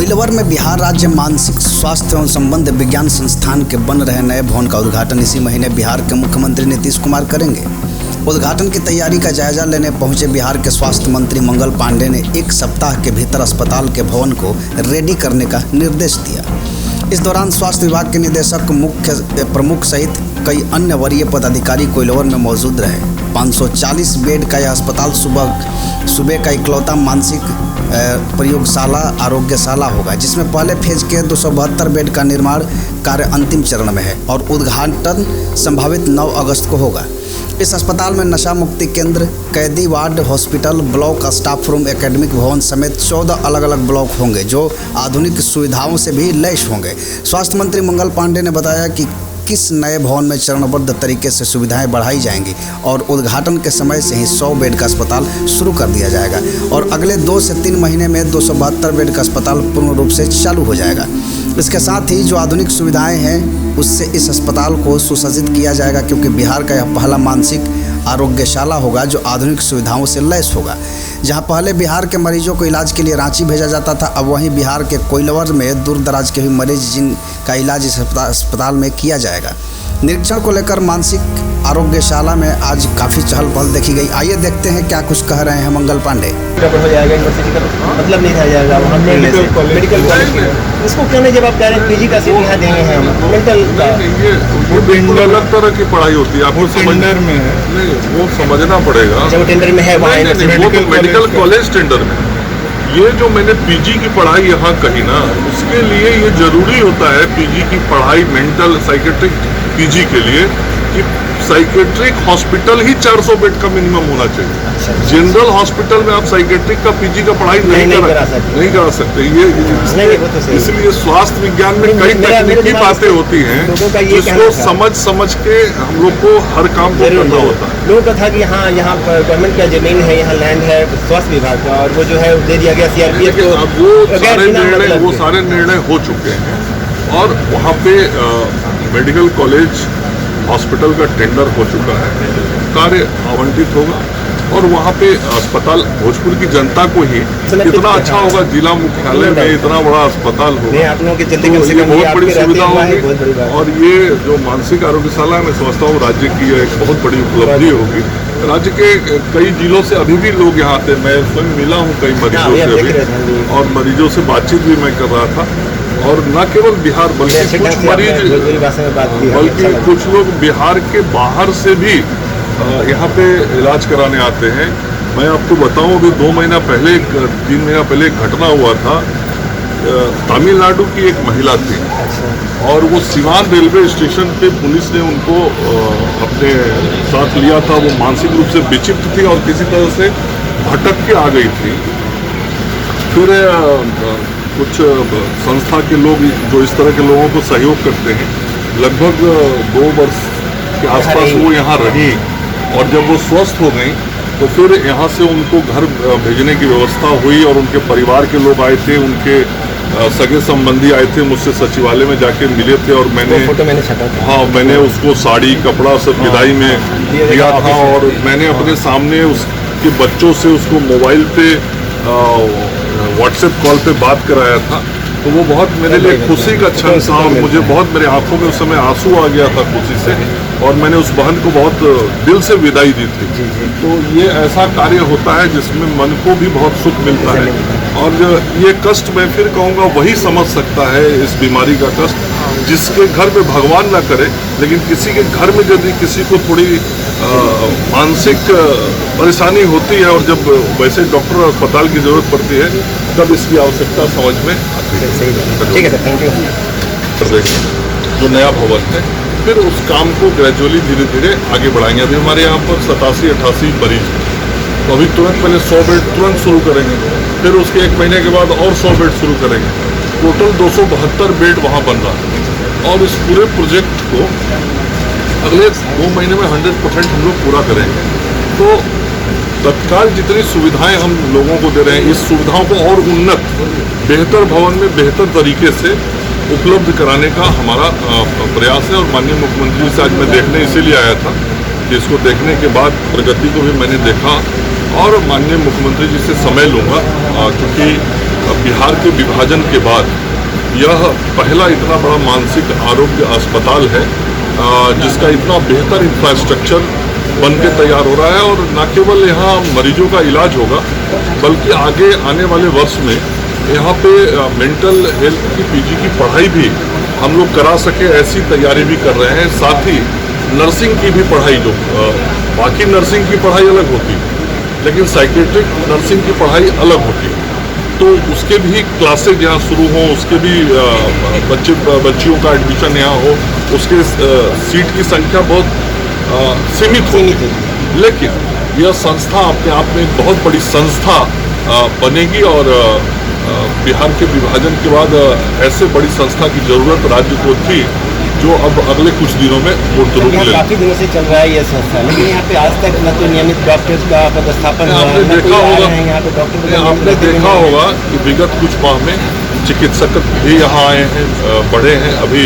कोइलवर में बिहार राज्य मानसिक स्वास्थ्य एवं संबंध विज्ञान संस्थान के बन रहे नए भवन का उद्घाटन इसी महीने बिहार के मुख्यमंत्री नीतीश कुमार करेंगे। उद्घाटन की तैयारी का जायजा लेने पहुंचे बिहार के स्वास्थ्य मंत्री मंगल पांडे ने 1 सप्ताह के भीतर अस्पताल के भवन को रेडी करने का निर्देश दिया। इस दौरान स्वास्थ्य विभाग के निदेशक मुख्य प्रमुख सहित कई अन्य वरीय पदाधिकारी कोइलवर में मौजूद रहे। 540 बेड का यह अस्पताल सुबह का इकलौता मानसिक प्रयोगशाला आरोग्यशाला होगा, जिसमें पहले फेज के 272 बेड का निर्माण कार्य अंतिम चरण में है और उद्घाटन संभावित 9 अगस्त को होगा। इस अस्पताल में नशा मुक्ति केंद्र, कैदी ward, hospital, block, staff room, academic भवन समेत 14 अलग अलग ब्लॉक होंगे जो आधुनिक सुविधाओं से भी लैस होंगे। स्वास्थ्य मंत्री मंगल पांडे ने बताया कि किस नए भवन में चरणबद्ध तरीके से सुविधाएं बढ़ाई जाएंगी और उद्घाटन के समय से ही 100 बेड का अस्पताल शुरू कर दिया जाएगा और अगले 2 से 3 महीने में 272 बेड का अस्पताल पूर्ण रूप से चालू हो जाएगा। इसके साथ ही जो आधुनिक सुविधाएं हैं उससे इस अस्पताल को सुसज्जित किया जाएगा, क्योंकि बिहार का यह पहला मानसिक आरोग्यशाला होगा जो आधुनिक सुविधाओं से लैस होगा। जहां पहले बिहार के मरीजों को इलाज के लिए रांची भेजा जाता था, अब वहीं बिहार के कोइलवर में दूर दराज के भी मरीज जिनका इलाज इस अस्पताल में किया जाएगा। निरीक्षण को लेकर मानसिक आरोग्यशाला में आज काफ़ी चहल पहल देखी गई। आइए देखते हैं क्या कुछ कह रहे हैं मंगल पांडे। हो जाएगा यूनिवर्सिटी का मतलब नहीं रह जाएगा वहाँ मेडिकल कॉलेज इसको क्यों नहीं, जब आप कह रहे हैं पीजी का सीट यहाँ देंगे हैं हम मेंटल ये अलग तरह की पढ़ाई होती है, आपको टेंडर में है नहीं वो समझना पड़ेगा। जब टेंडर में है मेडिकल कॉलेज टेंडर में ये जो मैंने पीजी की पढ़ाई यहाँ कही ना, उसके लिए ये जरूरी होता है पीजी की पढ़ाई मेंटल साइकेट्रिक पीजी के लिए कि साइकेट्रिक हॉस्पिटल ही 400 बेड का मिनिमम होना चाहिए। जनरल हॉस्पिटल में आप साइकेट्रिक का पीजी का पढ़ाई नहीं करा सकते। ये इसलिए स्वास्थ्य विज्ञान में कई तकनीकी बातें होती हैं जिसको समझ के हम लोग को हर काम को करना होता है। लोगों का था कि हाँ यहाँ पर गवर्नमेंट का जमीन है, यहाँ लैंड है स्वास्थ्य विभाग का और वो जो है दे दिया गया सीआरपीएफ को। अब वो सारे निर्णय हो चुके हैं और वहाँ पे मेडिकल कॉलेज हॉस्पिटल का टेंडर हो चुका है, कार्य आवंटित होगा और वहाँ पे अस्पताल भोजपुर की जनता को ही कितना अच्छा होगा, जिला मुख्यालय में इतना बड़ा अस्पताल होगा तो ये बहुत बड़ी सुविधा होगी। और ये जो मानसिक आरोग्यशाला मैं समझता हूँ राज्य की एक बहुत बड़ी उपलब्धि होगी। राज्य के कई जिलों से अभी भी लोग यहाँ आते हैं, मैं स्वयं मिला हूँ कई मरीजों से अभी और मरीजों से बातचीत भी मैं कर रहा था। और न केवल बिहार बल्कि कुछ मरीज बल्कि कुछ लोग बिहार के बाहर से भी यहाँ पे इलाज कराने आते हैं। मैं आपको बताऊं अभी 2 महीना पहले 3 महीना पहले एक घटना हुआ था। तमिलनाडु की एक महिला थी और वो सिवान रेलवे स्टेशन पे पुलिस ने उनको अपने साथ लिया था। वो मानसिक रूप से विक्षिप्त थी और किसी तरह से भटक के आ गई थी। फिर कुछ संस्था के लोग जो इस तरह के लोगों को सहयोग करते हैं, लगभग 2 वर्ष के आसपास वो यहाँ रही और जब वो स्वस्थ हो गई तो फिर यहाँ से उनको घर भेजने की व्यवस्था हुई और उनके परिवार के लोग आए थे, उनके सगे संबंधी आए थे, मुझसे सचिवालय में जाके मिले थे और मैंने उसको साड़ी कपड़ा सब विदाई में दिया था और मैंने अपने सामने उसके बच्चों से उसको मोबाइल पे व्हाट्सएप कॉल पे बात कराया था। तो वो बहुत मेरे लिए खुशी का क्षण था और मुझे बहुत मेरे आंखों में उस समय आंसू आ गया था खुशी से और मैंने उस बहन को बहुत दिल से विदाई दी थी। तो ये ऐसा कार्य होता है जिसमें मन को भी बहुत सुख मिलता है और ये कष्ट मैं फिर कहूँगा वही समझ सकता है इस बीमारी का कष्ट जिसके घर में भगवान ना करे, लेकिन किसी के घर में यदि किसी को थोड़ी मानसिक परेशानी होती है और जब वैसे डॉक्टर अस्पताल की जरूरत पड़ती है तब इसकी आवश्यकता समझ में आती है। ठीक है सर, थैंक यू। जो नया भवन है फिर उस काम को ग्रेजुअली धीरे धीरे आगे बढ़ाएंगे। अभी हमारे यहाँ पर 87-88 मरीज हैं तो अभी तुरंत पहले 100 बेड तुरंत शुरू करेंगे, फिर उसके 1 महीने के बाद और 100 बेड शुरू करेंगे। टोटल 272 बेड वहाँ बन रहा है और इस पूरे प्रोजेक्ट को अगले 2 महीने में 100% हम लोग पूरा करेंगे। तो तत्काल जितनी सुविधाएं हम लोगों को दे रहे हैं, इस सुविधाओं को और उन्नत बेहतर भवन में बेहतर तरीके से उपलब्ध कराने का हमारा प्रयास है। और माननीय मुख्यमंत्री से आज मैं देखने इसीलिए आया था कि इसको देखने के बाद प्रगति को भी मैंने देखा और माननीय मुख्यमंत्री जी से समय लूँगा क्योंकि बिहार के विभाजन के बाद यह पहला इतना बड़ा मानसिक आरोग्य अस्पताल है जिसका इतना बेहतर इंफ्रास्ट्रक्चर बन के तैयार हो रहा है। और न केवल यहाँ मरीजों का इलाज होगा बल्कि आगे आने वाले वर्ष में यहाँ पे मेंटल हेल्थ की पीजी की पढ़ाई भी हम लोग करा सके ऐसी तैयारी भी कर रहे हैं। साथ ही नर्सिंग की भी पढ़ाई जो बाकी नर्सिंग की पढ़ाई अलग होती है लेकिन साइकेट्रिक नर्सिंग की पढ़ाई अलग होती है, तो उसके भी क्लासेज यहाँ शुरू हों, उसके भी बच्चियों का एडमिशन यहाँ हो, उसके सीट की संख्या बहुत सीमित होगी। लेकिन यह संस्था अपने आप में एक बहुत बड़ी संस्था बनेगी और बिहार के विभाजन के बाद ऐसे बड़ी संस्था की जरूरत राज्य को थी जो अब अगले कुछ दिनों में मूर्त रूप लेगी। काफी दिनों से चल रहा है ये संस्था, लेकिन यहाँ पे आज तक न तो नियमित डॉक्टर्स का पदस्थापन आपने देखा होगा कि विगत कुछ माह में चिकित्सक भी यहाँ आए हैं, बढ़े हैं। अभी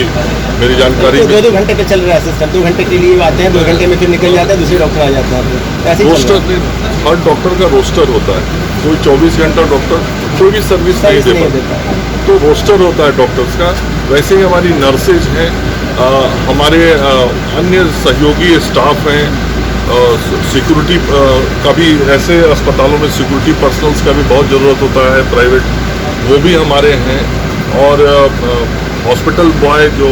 मेरी जानकारी तो 2-2 घंटे पे चल रहा है सिस्टम, 2 घंटे के लिए आते हैं, 2 घंटे में फिर निकल जाते हैं, दूसरे डॉक्टर आ जाते हैं। ऐसे रोस्टर हर डॉक्टर का रोस्टर होता है, कोई 24 घंटा डॉक्टर कोई भी सर्विस नहीं देता, तो रोस्टर होता है डॉक्टर्स का। वैसे ही हमारी नर्सेज हैं, हमारे अन्य सहयोगी स्टाफ हैं, सिक्योरिटी का भी ऐसे अस्पतालों में सिक्योरिटी पर्सनल्स का भी बहुत ज़रूरत होता है प्राइवेट, वो भी हमारे हैं। और हॉस्पिटल बॉय जो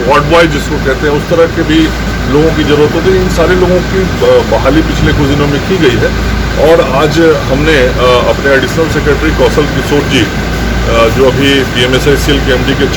वार्ड बॉय जिसको कहते हैं उस तरह के भी लोगों की ज़रूरत होती है। इन सारे लोगों की बहाली पिछले कुछ दिनों में की गई है और आज हमने अपने एडिशनल सेक्रेटरी कौशल किशोर जी जो अभी PMSICL के MD के